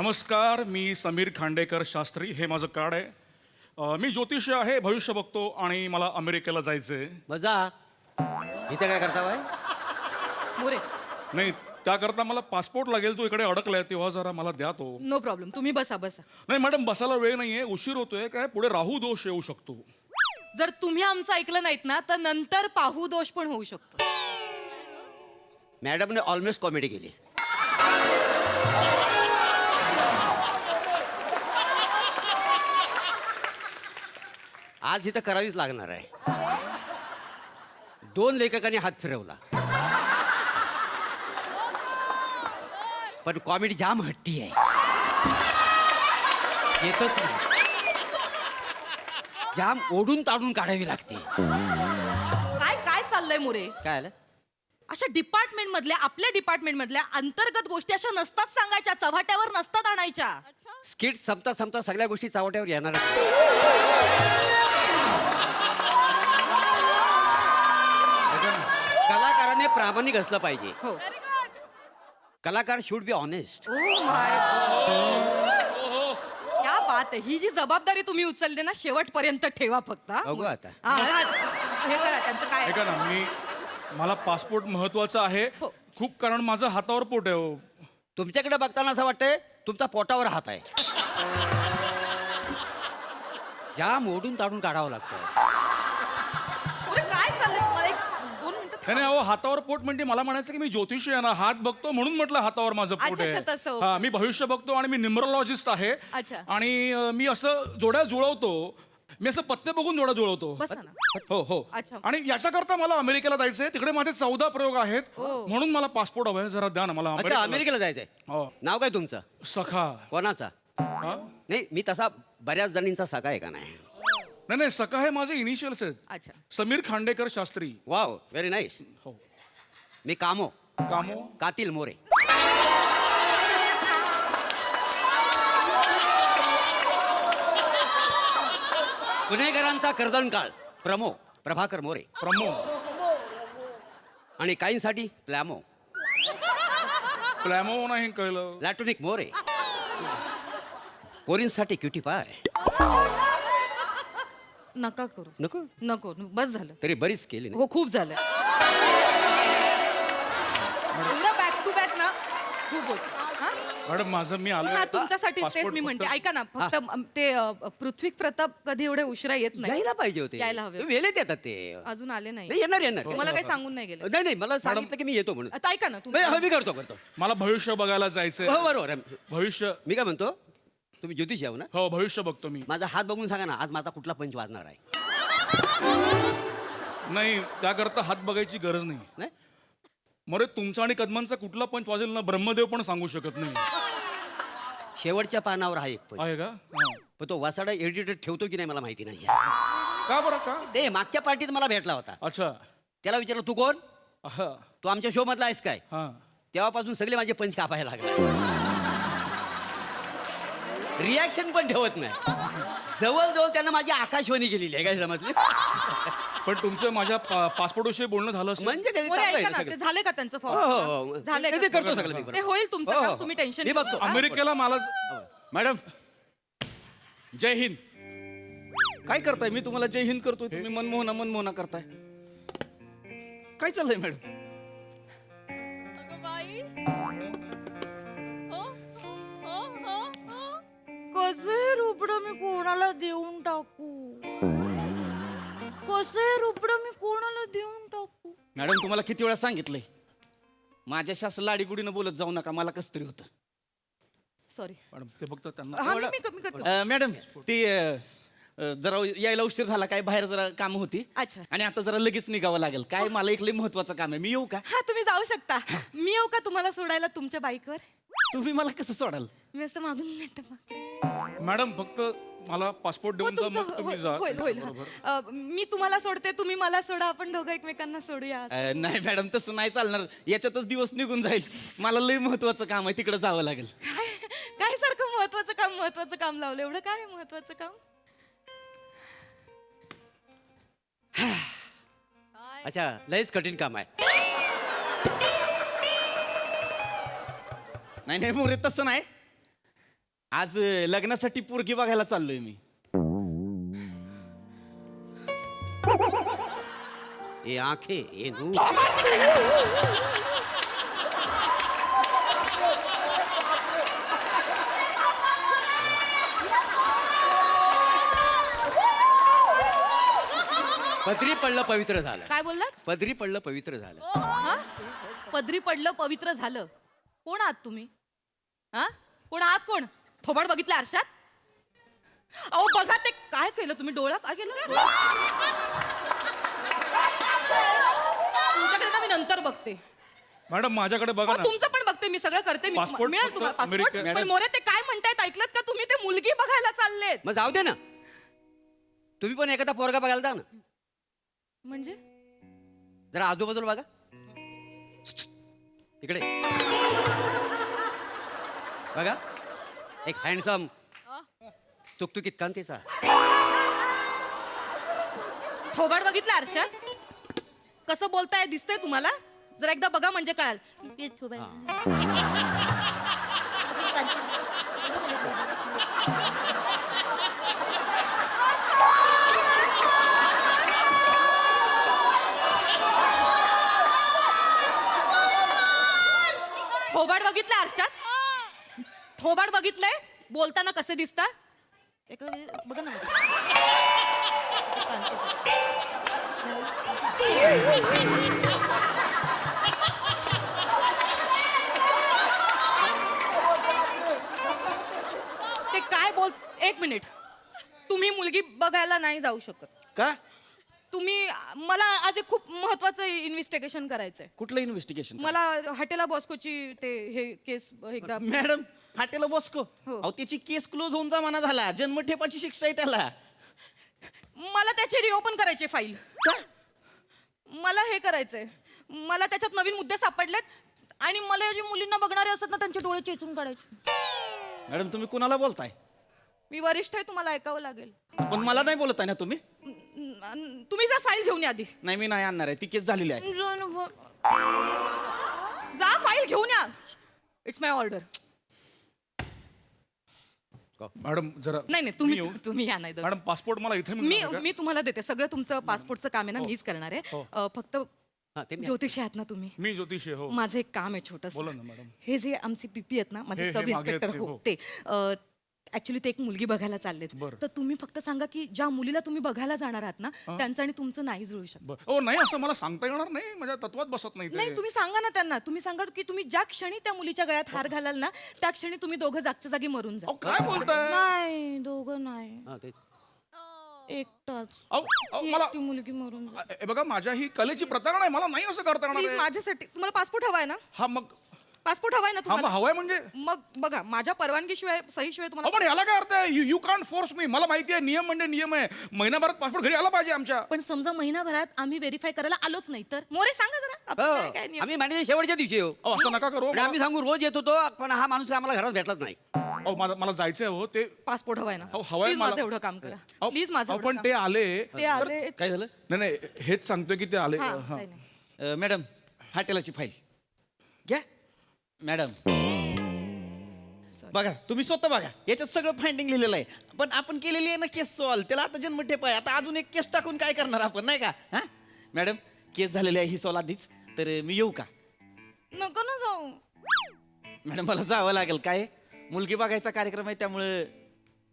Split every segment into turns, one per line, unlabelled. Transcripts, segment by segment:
नमस्कार, मी समीर खांडेकर शास्त्री. हे माझं कार्ड आहे. मी ज्योतिष आहे, भविष्य बघतो आणि मला अमेरिकेला जायचंय.
मजा इथे काय करता बाय?
मोरे,
नाही, त्याकरता मला पासपोर्ट लागेल. तो इकडे अडकलाय, तेव्हा जरा मला द्या तो.
No problem. तुम्ही बसा बसा.
नाही मॅडम, बसायला वेळ नाहीये, उशीर होतोय. काय पुढे राहू दोष येऊ शकतो.
जर तुम्ही आमचं ऐकलं नाहीत ना तर नंतर पाहू दोष पण होऊ शकतो.
मॅडमने ऑलमोस्ट कॉमेडी केली. आज इथं करावीच लागणार आहे. 2 लेखकांनी हात फिरवला, पण कॉमेडी जाम हट्टी आहे. येतच नाही. जाम ओढून ताडून काढावी लागते.
काय काय चाललंय मोरे?
काय आलं?
अशा डिपार्टमेंट मधल्या, आपल्या डिपार्टमेंट मधल्या अंतर्गत गोष्टी अशा नसतात सांगायच्या, चव्हाट्यावर नसतात आणायच्या.
स्किट संपता संपता सगळ्या गोष्टी चावट्यावर येणार. कलाकाराने प्रामाणिक असलं पाहिजे.
हो.
कलाकार should be honest.
Oh my God. क्या बात आहे. ही जी जबाबदारी तुम्ही उचलली ना, शेवटपर्यंत ठेवा फक्त. हा?
बघू आता.
हा, हा. हे करा, त्यांचं काय
ऐका ना, मला पासपोर्ट महत्वाचा आहे
हो.
खूप, कारण माझं हातावर पोट आहे हो.
तुमच्याकडे बघताना असं वाटतंय तुमचा पोटावर हात आहे. ज्या मोडून ताडून काढावं लागतं.
मोरे, काय चाललंय तुम्हाला? 2 मिनिटं
नाही, अहो, हातावर पोट म्हणजे मला म्हणायचं की मी ज्योतिषी आहे ना, हात बघतो म्हणून म्हटलं हातावर माझं पोट
अच्छा, अच्छा, तसं.
आहे. हा, मी भविष्य बघतो आणि मी न्यूमरोलॉजिस्ट आहे.
अच्छा.
आणि मी असं जोड्या जुळवतो. मी असं पत्ते बघून जोड्या जुळवतो.
बसा ना.
हो हो.
अच्छा.
आणि याच्याकरता मला अमेरिकेला जायचंय. तिकडे माझे 14 प्रयोग आहेत.
हो.
म्हणून मला पासपोर्ट हवाय. जरा द्या ना मला.
अच्छा, अमेरिकेला जायचंय.
हो.
नाव काय तुमचं?
सखा.
कोणाचा?
हा?
नाही, मी तसा बऱ्याच जणींचा सखा आहे का नाही.
नाही नाही, सखा हे माझे इनिशियल्स आहेत.
अच्छा.
Sameer Khandekar Shastri.
Wow, very nice.
हो.
मी कामो
कामो.
कातील मोरे. गुन्हेगारांचा कर्दनकाळ प्रमो प्रभाकर मोरे.
प्रमो.
आणि काहींसाठी प्लॅमो
प्लॅमो नाही कळलं.
लॅटोनिक मोरे. पोरींसाठी क्युटी पाय.
नका करू.
नको
नको, बस झालं.
तरी बरीच केली ना.
हो, खूप झालं. एवढं बॅक टू बॅक ना खूप होत.
मॅडम, माझं मी आलो.
हा, तुमच्यासाठी तेच मी म्हणते. ऐका ना, फक्त ते पृथ्वी प्रताप कधी एवढे उशिरा येत नाही.
यायला पाहिजे होते.
यायला हवे.
वेळेत येतात ते.
अजून आले नाही.
नाही, येणार येणार.
मला काही सांगून नाही गेले.
नाही नाही, मला सांगितलं की मी येतो म्हणून.
आता ऐका ना
नाही, हो,
तुम्ही.
मी करतो.
मला भविष्य बघायला जायचंय.
हो, बरोबर आहे.
भविष्य.
मी काय म्हणतो, तुम्ही ज्योतिषी आहो ना?
हो, भविष्य बघतो मी.
माझा हात बघून सांगा ना, आज माझा कुठला पंच वाजणार आहे.
नाही, त्याकरता हात बघायची गरज नाही.
नाही
मरे, तुमचा आणि कदमांचा कुठला पंच वाजेल ना, ब्रह्मदेव पण सांगू शकत नाही.
शेवटच्या पानावर आहे एक पंच.
आहे का? हा.
पण तो वासाडा एडिटर ठेवतो की नाही मला माहिती नाही.
का बरं का?
ते मागच्या पार्टीत मला भेटला होता.
अच्छा.
त्याला विचारलं, तू कोण?
हा.
तू आमच्या शो मधला आहेस काय?
हा.
तेव्हापासून सगळे माझे पंच कापायला लागले. रिॲक्शन पण ठेवत नाही. जवळजवळ त्यानं माझी आकाशवाणी केलेली आहे. काय समजली?
पण तुमचं माझ्या पासपोर्ट विषयी बोलणं झालं असेल.
म्हणजे कधी
मोरे,
चांगलं
ऐका
आहे
ना,
ना
ते
सगळं.
झाले का त्यांचं
हो, हो, हो.
फॉर्म? झाले
ते
का?
करतो सगळं मी.
ते होईल तुमचं
हो, हो,
काम.
हो.
तुम्ही टेन्शन
मी बघतो.
अमेरिकेला मला.
मॅडम, जय हिंद. काय करताय? मी तुम्हाला जय हिंद करतोय, तुम्ही मनमोहना करताय. काय चाललंय मॅडम?
कसे रुपड मी कोणाला देऊन टाकू? कसे रुपड मी कोणाला देऊन टाकू?
मॅडम, तुम्हाला किती वेळा सांगितलंय माझ्याशी असं लाडीगुडीनं बोलत जाऊ नका, मला कसं तरी होतं.
सॉरी.
मॅडम, ते फक्त त्यांना.
हा, मी करते.
मॅडम, ती जरा यायला उशीर झाला, काय बाहेर जरा काम होती.
अच्छा.
आणि आता जरा लगेच निघावं लागेल. काय मला एक लई महत्वाचं काम आहे. मी येऊ का?
हा, तुम्ही जाऊ शकता. मी येऊ का तुम्हाला सोडायला तुमच्या बाईकवर?
तुम्ही मला कसं सोडाल?
मी असं मागून नेट पकडे.
मॅडम, फक्त मला पासपोर्ट देऊन जा, मग तुम्ही जा.
होईल. मी तुम्हाला सोडते, तुम्ही मला सोडा, आपण दोघं एकमेकांना सोडूया.
नाही मॅडम, तसं नाही चालणार. याच्यातच दिवस निघून जाईल. मला लई महत्वाचं काम आहे, तिकडे जावं लागेल.
काय सारखं महत्वाचं काम लावलं? एवढं काय महत्वाचं काम?
अच्छा, लयच कठीण काम आहे.
नाही मोरे, तसं नाही. आज लग्नासाठी पोरगी बघायला चाललोय मी.
ए आखे ए नू पदरी पडलं पवित्र झालं.
काय बोललात?
पदरी पडलं पवित्र झालं.
हा? पदरी पडलं पवित्र झालं. कोण आहात तुम्ही? हा, कोण आहात? कोण थोबाड बघितलं आरशात? अहो बघा ते काय केलं तुम्ही. डोळा काय केलं तुमच्याकडे ना मी नंतर बघते.
मॅडम माझ्याकडे बघा
अहो,
ना.
तुमचं पण बघते मी. सगळं करते मी.
Passport
मिळेल
फक्त
तुम्हाला पासपोर्ट.
अमेरिका-
पण मोरे ते काय म्हणतायत ऐकलत का तुम्ही? ते मुलगी बघायला चाललेत.
मग जाऊ दे ना. तुम्ही पण एखादा पोरगा बघायला जा ना.
म्हणजे
जरा आजूबाजूला बघा. इकडे बघा. एक हँडसम तुकतुकीत कांतीचा.
थोबाड बघितलं आरशात? कसं बोलताय दिसतंय तुम्हाला? जरा एकदा बघा म्हणजे कळाल. थोबाड बघितलं आरशात? थोबाड बघितलंय? बोलताना कसे दिसता? बघा ना. ते काय बोल. एक मिनिट. तुम्ही मुलगी बघायला नाही जाऊ शकत.
का?
तुम्ही मला आज एक खूप महत्वाचं इन्व्हेस्टिगेशन करायचंय.
कुठलं इन्व्हेस्टिगेशन?
मला हॉटेला बॉस्कोची ते हे केस एकदा.
मॅडम हाटेला बॉस्को.
हो.
अहो त्याची केस क्लोज होऊन जमाना झाला. जन्मठेपाची शिक्षा आहे त्याला.
मला त्याची रिओपन करायची फाईल. मला हे करायचंय. मला त्याच्यात नवीन मुद्दे सापडलेत आणि मला जे मुलींना बघणारे असतात ना त्यांचे डोळे चेचून काढायचे.
मॅडम तुम्ही कुणाला बोलताय?
मी वरिष्ठ आहे, तुम्हाला ऐकावं लागेल.
पण मला नाही बोलताय ना तुम्ही?
तुम्ही जा फाईल घेऊन या आधी.
नाही मी नाही आणणार आहे. ती केस झालेली आहे.
जा फाईल घेऊन या. It's my order.
मॅडम जरा
नाही नाही
मी
तुम्ही
येऊ?
तुम्ही या नाही तर.
मॅडम पासपोर्ट मला इथे
मी
मिळणार का?
मी तुम्हाला देते सगळं. तुमचं पासपोर्टचं काम आहे ना मीच करणार आहे. फक्त
हा, ते मी-
ज्योतिषी आहात ना तुम्ही?
मी ज्योतिषी आहे, हो.
माझं एक काम आहे छोटस.
बोला ना, मॅडम.
हे जे आमचे पीपी आहेत ना माझे
हे
सब
मागे
इन्स्पेक्टर
आहेत ते,
हो
हो.
ते ऍक्च्युली ते एक मुलगी बघायला चाललेत.
बरं.
तर तुम्ही फक्त सांगा की ज्या मुलीला तुम्ही बघायला जाणार आहात ना त्यांचं आणि तुमचं नाही जुळू शकत.
बरं. हो नाही असं मला सांगता येणार नाही. माझ्या तत्वात बसत नाही
नाही
ते.
तुम्ही सांगा ना त्यांना. तुम्ही सांगा की तुम्ही ज्या क्षणी त्या मुलीच्या गळ्यात हार घालाल ना त्या क्षणी तुम्ही दोघं जागच्या जागी मरून जा.
अहो काय बोलताय?
नाही दोघं नाही
हा, ते-
एकटाच.
अहो मला
ती मुलगी मरून जा.
हे बघा माझ्या ही कलेची प्रतारणा आहे. मला नाही असं करता येणार
प्लीज
आहे.
माझ्यासाठी तुम्हाला पासपोर्ट हवाय ना?
हा मग
पासपोर्ट हवाय ना
हा मग
तुम्हाला?
हवाय म्हणजे
मग बघा माझ्या परवानगीशिवाय सहीशिवाय
अहो
तुम्हाला.
पण याला काय अर्थ आहे? You can't force me. मला माहिती आहे नियम म्हणजे नियम आहे. महिनाभरात पासपोर्ट घरी आला पाहिजे आमच्या.
पण समजा महिनाभरात आम्ही व्हेरीफाय करायला आलोच नाही तर? मोरे सांगा जरा आपण
हो,
काय- काय नियम?
आम्ही महिन्याच्या शेवटच्या दिवशी येऊ.
अहो असं नका करू.
आणि आम्ही सांगू रोज येत होतो पण हा माणूस आम्हाला घरात भेटलाच नाही.
अहो मला जायचंय हो ते.
पासपोर्ट हवाय ना?
अहो, हवाय
प्लीज
मला.
माझं एवढं काम करा.
अहो,
प्लीज माझं
अहो,
एवढं
पण
काम
ते आले.
करा. ते आले.
काय झालं?
नाही नाही हेच सांगतोय की ते आले.
हा,
हा.
काही नाही.
मॅडम हाटेलाची फाईल घ्या. मॅडम बघा तुम्ही स्वतः बघा. याच्यात सगळं फाइंडिंग लिहिलेलं आहे. पण आपण केलेली आहे ना केस सॉल्व. त्याला आता जन्मठेप आहे. आता अजून एक केस टाकून काय करणार आपण नाही का? हा मॅडम केस झालेली आहे ही सॉल्व आधीच. तर मी येऊ का?
नको ना जाऊ.
मॅडम मला जावं लागेल. काय मुलगी बघायचा कार्यक्रम आहे त्यामुळं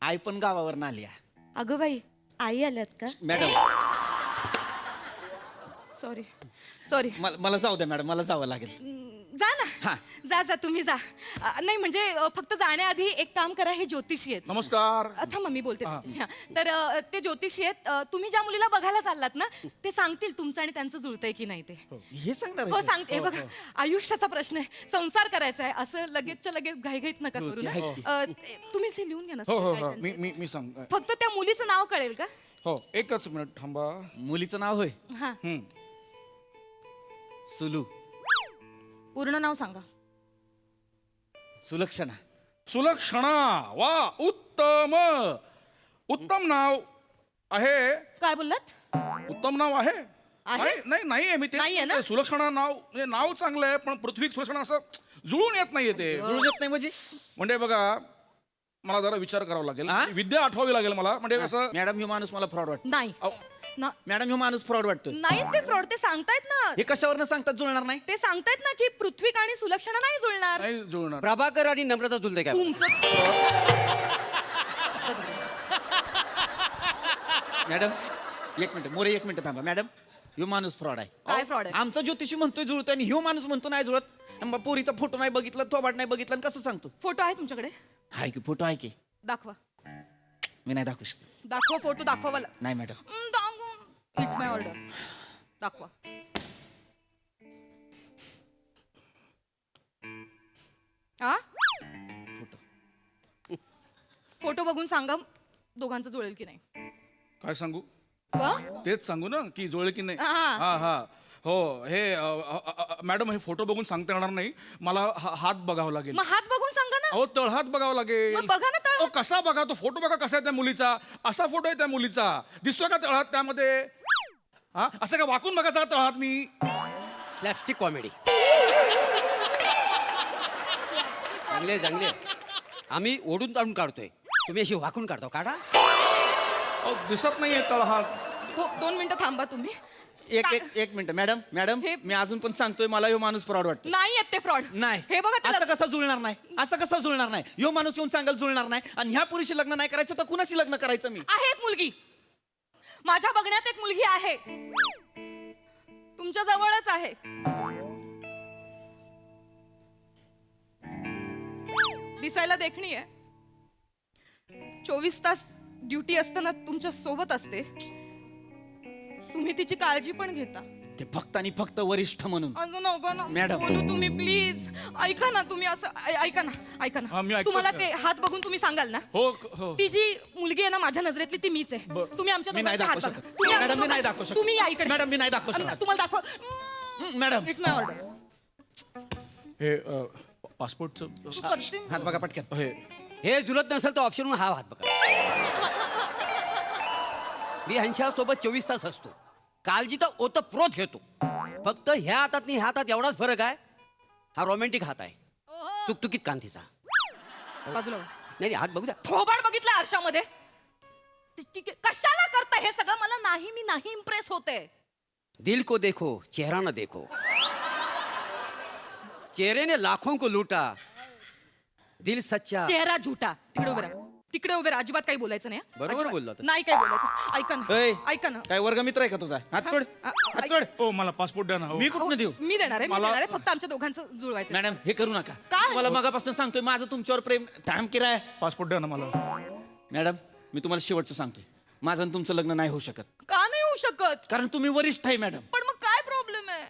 आई पण गावावर आली आहे.
अगं बाई आई आल्यात का?
Madam
sorry sorry.
मला जाऊ द्या मॅडम. मला जावं लागेल.
जा ना.
हा.
जा जा तुम्ही जा. नाही म्हणजे फक्त जाण्याआधी एक काम करा. हे ज्योतिषी आहेत.
नमस्कार.
थांबा मी बोलते तुमच्याशी. हा. तर ते ज्योतिषी आहेत. तुम्ही ज्या मुलीला बघायला चाललात ना ते सांगतील तुमचं आणि त्यांचं जुळतंय की नाही ते.
हे सांगणार
हो
आहे?
सांगते. बघा आयुष्याचा प्रश्न आहे. संसार करायचा आहे. असं लगेचच्या लगेच घाईघाईत नका करू ना.
आहे की.
तुम्ही हे लिहून घ्या ना
हो हो
काय
हो
त्यांचं.
मी सांग.
फक्त त्या मुलीचं नाव कळेल का?
हो एकच मिनिट थांबा.
मुलीचं नाव होय
हा
सुलू.
पूर्ण नाव सांगा.
सुलक्षणा.
सुलक्षणा. वा उत्तम उत्तम नाव आहे.
काय बोललात?
उत्तम नाव आहे.
आहे?
नाही मी ते
नाहीये ना?
ते सुलक्षणा नाव म्हणजे नाव चांगलं आहे पण पृथ्वी सुलक्षणा असं जुळून येत नाहीये ते.
जुळून येत नाही म्हणजे?
म्हणजे बघा मला जरा विचार करावा लागेल
हा?
विद्या आठवावी लागेल मला म्हणजे कसं
मॅडम ह्यो माणूस मला फ्रॉड वाटतो
नाही
अहो,
ना
मॅडम ह्यो माणूस फ्रॉड वाटतो
नाही ते फ्रॉड ते सांगतायत ना
हे कशावर सांगतात जुळणार नाही
ते सांगतायत ना की पृथ्वी आणि सुलक्षणा नाही जुळणार
नाही जुळणार
प्रभाकर आणि नम्रता जुलते काय
तुमचं
मॅडम एक मिनिट मोरे एक मिनिट थांबा मॅडम ह्यो माणूस फ्रॉड आहे
काय fraud आहे?
आमचा ज्योतिषी म्हणतोय जुळतोय आणि ह्यो माणूस म्हणतो नाही जुळत आणि बा पोरीचा फोटो नाही बघितला थोबाड नाही बघितला आणि कसं सांगतो
फोटो आहे तुमच्याकडे
हाय की फोटो आहे की
दाखवा
मी नाही दाखवू शकत
दाखवा फोटो दाखवा मला
नाही मॅडम
इट्स माय ऑर्डर दाखवा हा
फोटो
फोटो बघून सांगा दोघांचं जुळेल की नाही
काय सांगू
का?
तेच सांगू ना की जुळेल की नाही
हा.
हा हा हो हे मॅडम हे फोटो बघून सांगता येणार नाही मला हात बघावा लागेल
मग हात बघून सांगा ना
अहो तळहात बघावा लागेल
मग बघा ना तळहात.
अहो, कसा बघा तो फोटो बघा कसा आहे त्या मुलीचा असा फोटो आहे त्या मुलीचा दिसतोय का तळहात त्यामध्ये हा असं का वाकून बघायचा का तळहात मी
स्लॅपस्टिक कॉमेडी चांगले चांगले आम्ही ओढून ताणून काढतोय तुम्ही अशी वाकून काढतो काढा
अहो, दिसत नाहीये तळहात
2 मिनिटं थांबा तुम्ही
एक मिनिट मॅडम मॅडम
हे-
मी अजून पण सांगतोय मला ह्यो माणूस फ्रॉड वाटतो
नाही येत ते फ्रॉड
नाही
हे बघा
असं
त्याला-
कसं जुळणार नाही असं कसं जुळणार नाही ह्यो माणूस येऊन सांगायला जुळणार नाही आणि ह्या पुरुषी लग्न नाही करायचं तर कुणाशी लग्न करायचं मी
आहे एक मुलगी माझ्या बघण्यात एक मुलगी आहे तुमच्या जवळच आहे दिसायला देखणी आहे 24 तास ड्युटी असताना तुमच्या सोबत असते तुम्ही तिची काळजी पण घेता
ते फक्त आणि फक्त वरिष्ठ म्हणून
अजून नका ना
मॅडम.
बोलू तुम्ही प्लीज ऐका ना तुम्ही असं ऐका ना ऐका
हा, मी
ना
ऐकतोय
तुम्हाला
ना.
ते हात बघून तुम्ही सांगाल ना
हो हो
ती जी मुलगी आहे ना माझ्या नजरेतली ती मीच आहे
बरं.
तुम्ही आमच्या
मी नाही
दोघांचे हात
दाखवू
बघा.
शकत.
तुम्ही आमच्या
मॅडम, मी नाही
दोघांचे-
दाखवू शकत.
तुम्ही या इकडे
मॅडम, मी नाही दाखवू शकत.
तुम्हाला दाखव
मॅडम
इट्स माय ऑर्डर
हे पासपोर्टचं
हात बघा पटकन
हे
हे जुलत नसेल तर ऑप्शन हा हात बघा मी ह्यांच्यासोबत 24 तास असतो काळजी तर ओतप्रोत घेतो फक्त ह्या हातात आणि ह्या हातात एवढाच फरक आहे हा रोमॅन्टिक हात आहे तुकतुकीत कांतीचा
बाजूला वळ.
नाही हात बघू द्या
थोबाड बघितला आरशामध्ये ठीक आहे कशाला करता हे सगळं मला नाही मी नाही इम्प्रेस होते
दिल को देखो चेहरा न देखो चेहरे ने लाखों को लूटा दिल सच्चा
चेहरा झुटा तिकडे उभे राहा तिकडे उभे राहा अजिबात काही बोलायचं नाही हा?
बरोबर
अजिबात.
बोलला होता.
नाही काही बोलायचं ऐका
ऐ,
ना ऐका ना
काय वर्गमित्र आहे का तुझा हात सोड हात
ऐक-
सोड
हो मला पासपोर्ट द्या ना हो.
मी कुठनं देऊ
मी देणार आहे मी
मला-
देणार आहे फक्त आमच्या दोघांचं जुळवायचं
मॅडम हे करू नका
काय?
मला मगापासून सांगतोय माझं तुमच्यावर प्रेम थांब किराय
पासपोर्ट द्या ना मला
मॅडम मी तुम्हाला शेवटचं सांगतोय माझं आणि तुमचं लग्न नाही होऊ शकत
का नाही होऊ शकत
कारण तुम्ही वरिष्ठ आहे मॅडम
पण मग काय प्रॉब्लेम आहे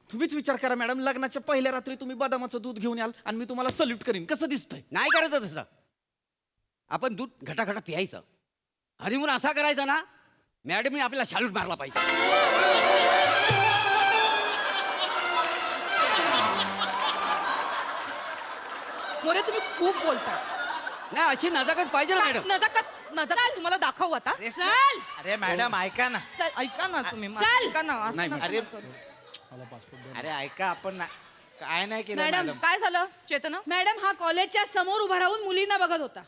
तुम्हीच विचार करा मॅडम लग्नाच्या पहिल्या रात्री तुम्ही बदामाचं दूध घेऊन याल आणि मी तुम्हाला सल्यूट करीन कसं दिसतंय
नाही करायचं तसं आपण दूध घटाघटा पियायचं हनीमून असा करायचा ना मॅडमने आपल्याला शालूट मारला पाहिजे
मोरे तुम्ही खूप बोलता
नाही अशी नजाकच पाहिजे ना मॅडम
नजाकत नजाकत तुम्हाला दाखवू आता
चल
अरे मॅडम ऐका ना
ऐका ना तुम्ही
चल.
ऐका ना असं
नाही,
नका
अरे
करू.
अरे ऐका आपण काय नाही केलं
मॅडम.
मॅडम
काय झालं चेतना
मॅडम हा कॉलेजच्या समोर उभा राहून मुलींना बघत होता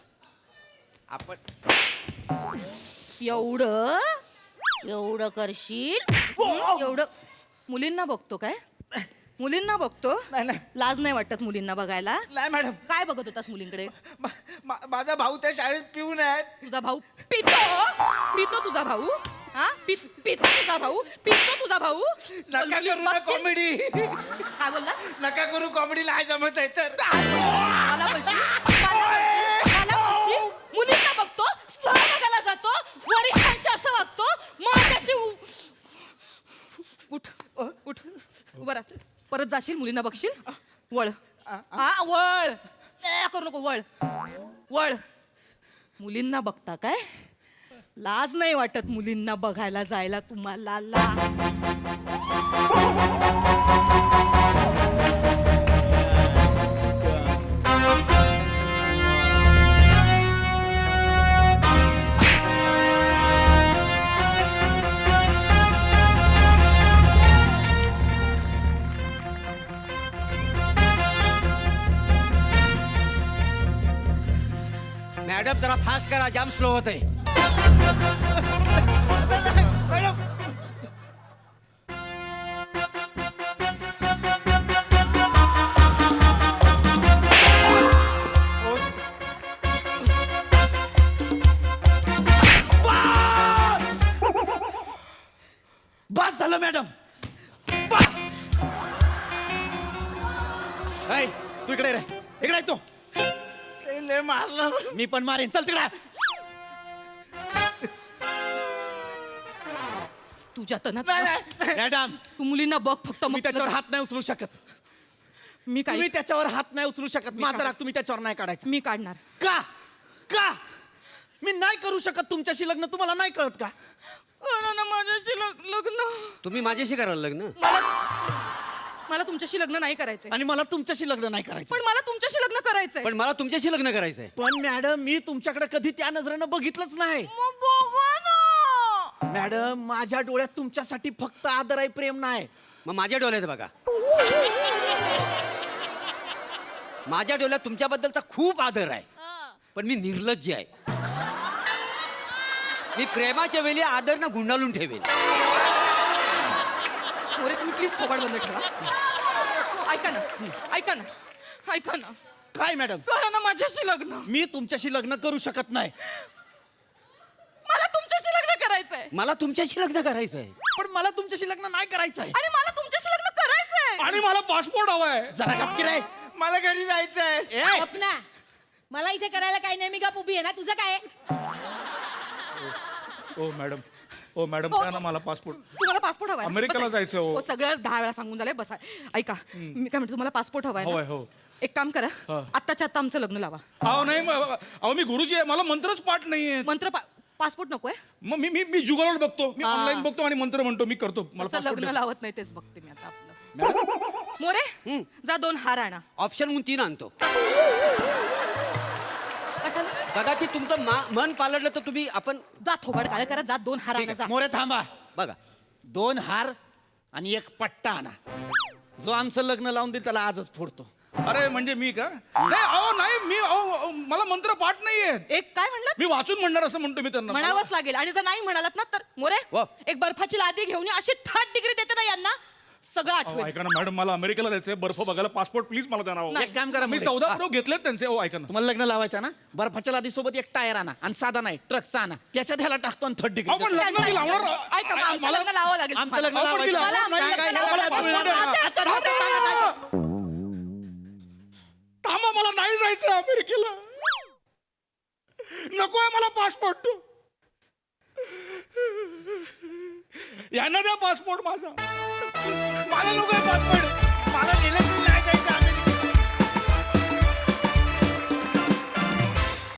आपण
एवढं एवढं करशील एवढं मुलींना बघतो काय मुलींना बघतो
नाही, नाही.
लाज नाही वाटत मुलींना बघायला
नाही मॅडम
काय बघत होतास मुलींकडे
माझा भाऊ त्या शाळेत पिऊन आहेत
तुझा भाऊ पितो पितो तुझा भाऊ हा पितो तुझा भाऊ पितो तुझा भाऊ
नका करू ना
बघशील?
कॉमेडी
काय बोलला
नका करू कॉमेडी नाही जमत आहे तर
मला बोलशील? मला बोलशील? मुलींना बघतो स्थळ बघायला जातो वरिष्ठांशी असं वागतो माझ्याशी उठ उठ उभं राहा परत जाशील मुलींना बघशील वळ हा वळ करू नको वळ वळ मुलींना बघता काय लाज नाही वाटत मुलींना बघायला जायला तुम्हाला
मॅडम मॅडम जरा फास्ट करा, जाम स्लो होत आहे.
मॅडम
बस झालं मॅडम, बस. ऐ, तू इकडे रे, इकडे आहे तू.
ते लय मारलं
मी पण मारेन, चल तिकडे.
तुझ्या तनात
नाही, नाही.
मॅडम,
तू मुलींना बघ फक्त
मी
मग
त्याच्यावर हात नाही उचलू शकत.
मी काय
तुम्ही त्याच्यावर हात नाही उचलू शकत. माझा राग तुम्ही त्याच्यावर नाही काढायचा.
मी काढणार.
का का मी नाही करू शकत तुमच्याशी लग्न, तुम्हाला नाही कळत का?
ना माझ्याशी लग्न
तुम्ही माझ्याशी कराल लग्न?
मला तुमच्याशी लग्न नाही करायचंय.
आणि मला तुमच्याशी लग्न नाही करायचं.
पण मला तुमच्याशी लग्न करायचंय.
पण मला तुमच्याशी लग्न करायचंय.
पण मॅडम, मी तुमच्याकडे कधी त्या नजरेनं बघितलंच नाही.
मग बघा ना.
मॅडम, माझ्या डोळ्यात तुमच्यासाठी फक्त आदर आहे, प्रेम नाही.
मग माझ्या डोळ्यात बघा, माझ्या डोळ्यात तुमच्याबद्दलचा खूप आदर आहे, पण मी निर्लज्ज आहे. मी प्रेमाच्या वेळी आदर ना गुंडाळून ठेवेल.
मोरे तुम्ही प्लीज थोबाड बंद ठेवा. ऐका ना, ऐका ना, ऐका ना.
काय मॅडम?
करा ना माझ्याशी लग्न.
मी तुमच्याशी लग्न करू शकत नाही.
मला तुमच्याशी लग्न करायचंय.
मला तुमच्याशी लग्न करायचंय.
पण मला तुमच्याशी लग्न नाही करायचंय.
अरे मला तुमच्याशी लग्न करायचंय.
आणि मला पासपोर्ट हवाय.
जरा गप्प रे.
मला घरी जायचंय.
ए,
स्वप्ना मला इथे करायला काही नाही, मी गप उभी आहे ना. तुझं काय
ओ मॅडम द्या ना मला पासपोर्ट.
तुम्हाला पासपोर्ट हवाय ना?
अमेरिकेला
बसा.
जायचंय, हो.
हो सगळं 10 वेळा सांगून झालंय. बसा. ऐका मी काय म्हणते, तुम्हाला पासपोर्ट हवाय ना?
हवाय, हो.
एक काम करा,
हा.
आत्ताच्या आत्ता आमचं लग्न लावा.
अहो नाही अहो मी गुरुजी आहे, मला मंत्रच पाठ नाहीये.
मंत्र पासपोर्ट नकोय.
मग मी जुगारावर बघतो, मी
हा.
ऑनलाईन बघतो आणि मंत्र म्हणतो, मी करतो. मला
असं
पासपोर्ट
लग्न
द्या.
लावत नाही, तेच बघते मी आता आपलं. मोरे जा 2 हार आणा.
ऑप्शन म्हणून 3 आणतो.
कशाला?
कदाचित तुमचं मन पालटलं तर तुम्ही आपण
जा थोबाड काळ करा, जा 2 हार आणा. जा.
मोरे थांबा.
बघा.
2 हार आणि 1 पट्टा आणा. जो आमचं लग्न लावून देईल त्याला आजच फोडतो.
अरे म्हणजे मी का नाही, अहो नाही मी अहो मला मंत्र पाठ नाहीये.
एक काय म्हणलं?
मी वाचून म्हणणार असं म्हणतो मी त्यांना.
म्हणावंच लागेल. आणि जर नाही म्हणालात ना तर मोरे
वा.
एक बर्फाची लादी घेऊन ये, अशी 3rd डिग्री देते ना यांना, सगळं
अहो,
आठवेल.
ऐका ना मॅडम, मला अमेरिकेला जायचंय, बर्फ बघायला. पासपोर्ट प्लीज मला द्या ना, हो.
एक काम करा
मी
मोरे.
14 घेतलेत त्यांचे. हो ऐका ना.
तुम्हाला लग्न लावायचं ना, बर्फाच्या लादी सोबत 1 टायर आणा आणि साधा नाही ट्रकचा आणा. त्याच्यात ह्याला टाकतो आणि 3rd
अहो, पण
डिग्री.
लग्न मी लावणार.
ऐका मग आमचं लग्न लावावं लागेल.
आमचं लग्न
तुम्हाला.
अहो, पण
लावायचं.
तिला-
मला
नाही,
आमचं
काय-
लग्न
मला
लावावं
पासपोर्ट
लागेल.
द्या.
आता थांबा.
थांबा, मला नाही जायचं अमेरिकेला. नकोय मला पासपोर्ट. यांना द्या पासपोर्ट माझा.
मला नको पासपोर्ट.